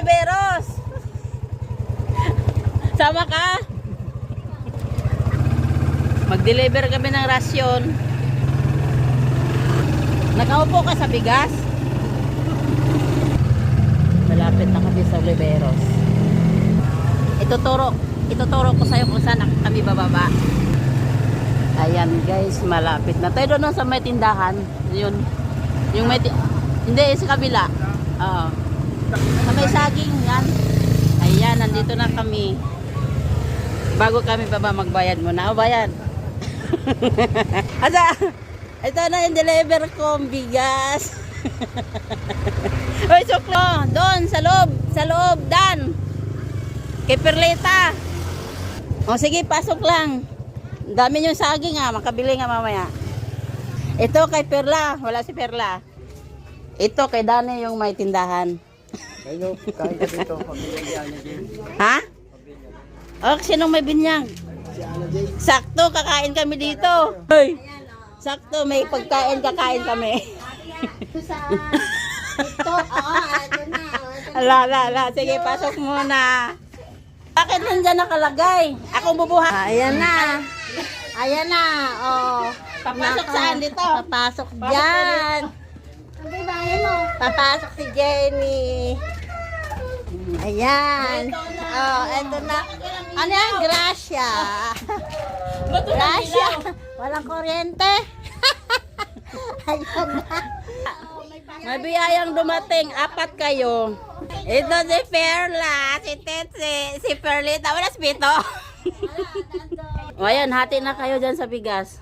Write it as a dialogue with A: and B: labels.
A: Oliveros. Sama ka? Mag-deliver kami ng rasyon. Nakaupo ka sa bigas? Malapit na kami sa Oliveros. Ituturo ko sa'yo kung saan kami bababa. Ayan guys, malapit na. Tayo doon sa may tindahan. Yun. Yung may hindi, sa kabila. Oo. Sa may saging yan. Ayan, nandito na kami. Bago kami baba, magbayad muna. O, bayad. Ito na yung deliver ko, bigas. Uy, suklo. Doon, sa loob, Dan. Kay Perlita. O, sige, pasok lang. Dami yung saging makabili nga mamaya. Ito kay Perla, wala si Perla. Ito kay Dani yung may tindahan.
B: Ayun, kain ka dito, pamilya ni Ana Jane.
A: Ha? Oh, sinong may binyang?
B: Si Ana Jane.
A: Sakto, kakain kami dito. Hoy. Sakto, may pagkain, kakain kami.
C: Ito sa ito, ito na.
A: Ala. Sige, pasok muna. Bakit nandyan nakalagay? Akong bubuhat.
C: Ayan na. Ayan na. Oh.
A: Papasok saan dito?
C: Papasok dyan. Okay, bayan mo. Papasok si Jenny. Ayan. Oh, eto na. Ano yan? Gracia. Gracia. Walang kuryente. Ayan na.
A: May biyayang dumating, 4 kayo. Ito si Perla, si Tetsi, si Perlita, wala si Pito. O ayan, hati na kayo dyan sa bigas.